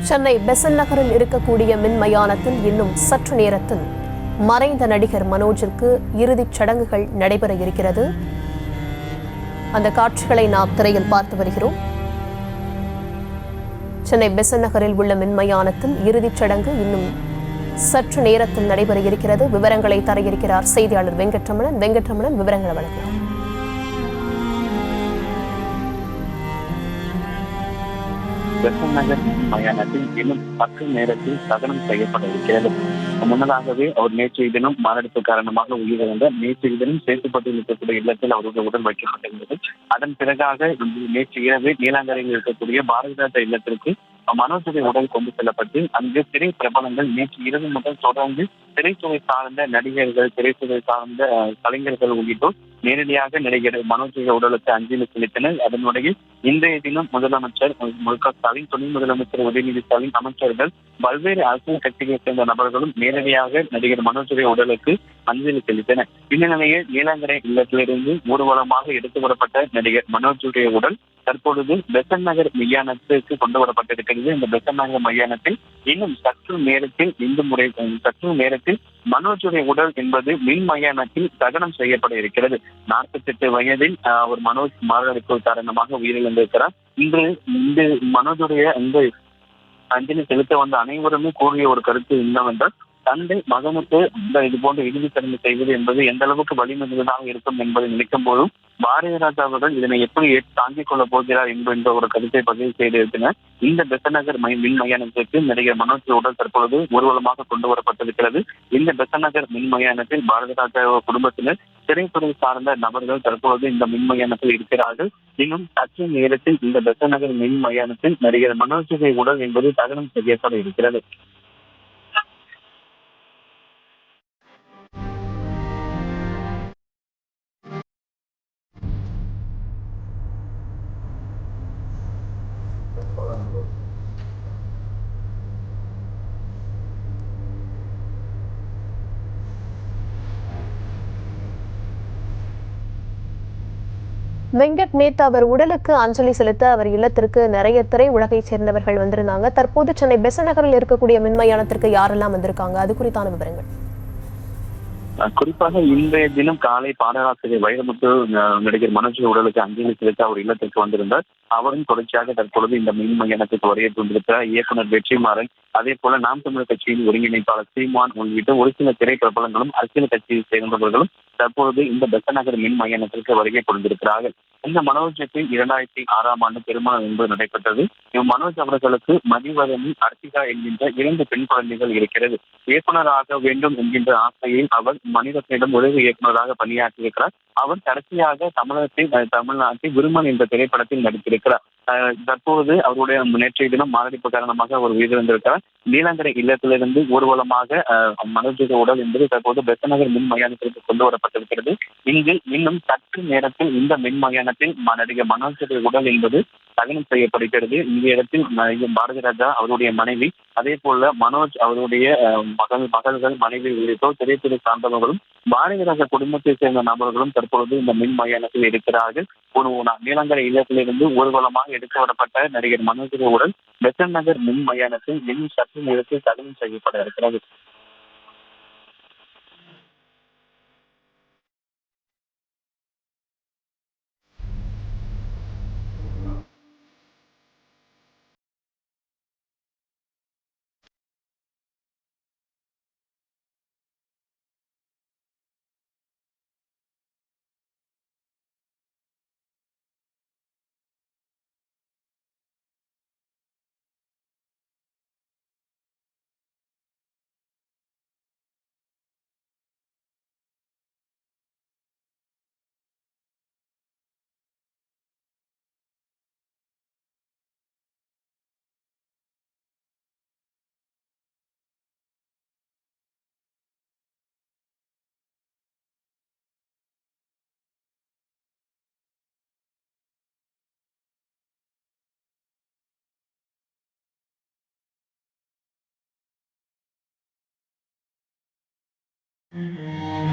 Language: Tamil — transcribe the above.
சென்னை பெசன்ட் நகரில் இருக்கக்கூடிய மின் மயானத்தில் இன்னும் சற்று நேரத்தில் மறைந்த நடிகர் மனோஜிற்கு இறுதிச் சடங்குகள் நடைபெற இருக்கிறது. அந்த காட்சிகளை நாம் திரையில் பார்த்து வருகிறோம். சென்னை பெசன்ட் நகரில் உள்ள மின் மயானத்தில் இறுதிச் சடங்கு இன்னும் சற்று நேரத்தில் நடைபெற இருக்கிறது. விவரங்களை தர இருக்கிறார் செய்தியாளர் வெங்கட்ரமணன். விவரங்களை வழங்கலாம். பெசன்ட் நகர் மயானத்தில் இன்னும் 10 நேரத்தில் தகனம் செய்யப்பட இருக்கிறது. முன்னதாகவே அவர் நேற்றைய தினம் மாரடைப்பு காரணமாக உயிரிழந்தார். நேற்றைய தினம் சேத்துப்பட்டில் இருக்கக்கூடிய இல்லத்தில் அவருடைய உடல் வைக்கப்பட்டிருந்தது. அதன் பிறகாக நேற்று இரவு நீலாங்கரையில் இருக்கக்கூடிய பாரதி ராஜா இல்லத்திற்கு மனோஜுடைய உடல் கொண்டு செல்லப்பட்டு அங்கு திரை பிரபலங்கள் நேற்று இரவு முதல் தொடர்ந்து திரைத்துறை சார்ந்த நடிகர்கள், திரைத்துறை சார்ந்த கலைஞர்கள் உள்ளிட்டோர் நேரடியாக நடிகர் மனோஜுடைய உடலுக்கு அஞ்சலி செலுத்தினர். அதனுடைய இன்றைய தினம் முதலமைச்சர் மு.க. ஸ்டாலின், துணை முதலமைச்சர் உதயநிதி ஸ்டாலின், அமைச்சர்கள், பல்வேறு அரசியல் கட்சிகளை சேர்ந்த நபர்களும் நேரடியாக நடிகர் மனோஜுடைய உடலுக்கு அஞ்சலி செலுத்தினர். இந்த நிலையில் நீலாங்கரை இல்லத்திலிருந்து ஊர்வலமாக எடுத்து வரப்பட்ட நடிகர் மனோஜுடைய உடல் தற்பொழுது பெசன்ட் நகர் மையானத்திற்கு கொண்டு வரப்பட்டிருக்கிறது. இந்த பெசன்ட் நகர் மையானத்தில் இன்னும் சற்று நேரத்தில் மனோஜுடைய உடல் என்பது மின் மையானத்தில் தகனம் செய்யப்பட இருக்கிறது. 48 வயதில் அவர் மனோஜ் மாரடைப்பு காரணமாக உயிரிழந்திருக்கிறார். இந்த மனோஜுடைய இந்த அஞ்சலி செலுத்த வந்த அனைவருமே கூறிய ஒரு கருத்து என்னவென்றால், தந்தை மகனுக்கு இது போன்ற இறுதி சடங்கு செய்வது என்பது எந்த அளவுக்கு வலிமிகுந்ததாக இருக்கும் என்பதை நினைக்கும் போதும் பாரதி ராஜா அவர்கள் இதனை எப்படி தாங்கிக் கொள்ளப் போகிறார் என்ற ஒரு கருத்தை பதிவு செய்திருக்கிறார். இந்த பெசன்ட் நகர் மின் மயானத்திற்கு நடிகர் மனோஜ் உடல் தற்பொழுது ஊர்வலமாக கொண்டு வரப்பட்டிருக்கிறது. இந்த பெசன்ட் நகர் மின் மயானத்தில் பாரதி ராஜா குடும்பத்தினர், திரைத்துறை சார்ந்த நபர்கள் தற்பொழுது இந்த மின் மயானத்தில் இருக்கிறார்கள். இன்னும் சற்று நேரத்தில் இந்த பெசன்ட் நகர் மின் மயானத்தில் நடிகர் மனோஜுடைய உடல் என்பது தகனம் செய்யப்பட இருக்கிறது. நேத்து அவர் உடலுக்கு அஞ்சலி செலுத்த அவர் இல்லத்திற்கு நிறைய திரை உலகை சேர்ந்தவர்கள் வந்திருந்தாங்க. தற்போது சென்னை பெசன்ட் நகரில் இருக்கக்கூடிய மின்மயானத்திற்கு யாரெல்லாம் வந்திருக்காங்க, அது குறித்தான விவரங்கள்? குறிப்பாக இன்றைய தினம் காலை பாடலாசிரியர் வைரமுத்து நடிகர் மனோஜ் உடலுக்கு அஞ்சலி செலுத்த அவர் இல்லத்திற்கு வந்திருந்தார். அவரும் தொடர்ச்சியாக தற்பொழுது இந்த மின் மையனத்துக்கு வருகை கொண்டிருக்கிறார். இயக்குனர் வெற்றிமாறன், அதே போல நாம் தமிழர் கட்சியின் ஒருங்கிணைப்பாளர் சீமான் உள்ளிட்ட ஒரு சில திரை பிரபலங்களும் அரசியல் கட்சியை சேர்ந்தவர்களும் தற்பொழுது இந்த பெசன்ட் நகர் மின் மையனத்திற்கு வருகை கொண்டிருக்கிறார்கள். இந்த மனோஜுக்கு 2006ஆம் ஆண்டு திருமணம் என்பது நடைபெற்றது. மனோஜ் அவர்களுக்கு மதிவதனி, அர்த்திகா என்கின்ற 2 பெண் குழந்தைகள் இருக்கிறது. இயக்குநராக வேண்டும் என்கின்ற ஆசையில் அவர் மணிரத்னிடம் உதவி இயக்குநராக பணியாற்றியிருக்கிறார். அவர் கடைசியாக தமிழ்நாட்டில் விருமன் என்ற திரைப்படத்தில் நடித்திருக்கிறார். தற்போது அவருடைய நேற்றைய தினம் மாரடைப்பு காரணமாக அவர் உயிரிழந்திருக்கிறார். நீலாங்கரை இல்லத்திலிருந்து ஊர்வலமாக மனோஜுடைய உடல் என்பது தற்போது பெசன்ட் நகர் மின் மயானத்திற்கு கொண்டு வரப்பட்டிருக்கிறது. இங்கு இன்னும் சற்று நேரத்தில் இந்த மின் மயானத்தில் நடிகர் மனோஜுடைய உடல் என்பது தகனம் செய்யப்படுகிறது. இந்த இடத்தில் பாரதி ராஜா, அவருடைய மனைவி, அதே போல மனோஜ் அவருடைய மகள்கள், மனைவி உள்ளிட்டோர், திரைத்துறை சார்ந்தவர்களும் பாரதி ராஜா குடும்பத்தை சேர்ந்த நபர்களும் தற்பொழுது இந்த மின் மயானத்தில் இருக்கிறார்கள். ஒரு நீலாங்கரை இல்லத்திலிருந்து ஊர்வலமாக எடுத்து வரப்பட்ட நடிகர் மனோஜுடைய உடல் பெசன்ட் நகர் மின் மயானத்தில் இன்னும் சற்று நேரத்தில் தகனம் செய்யப்பட இருக்கிறது. Mm-hmm.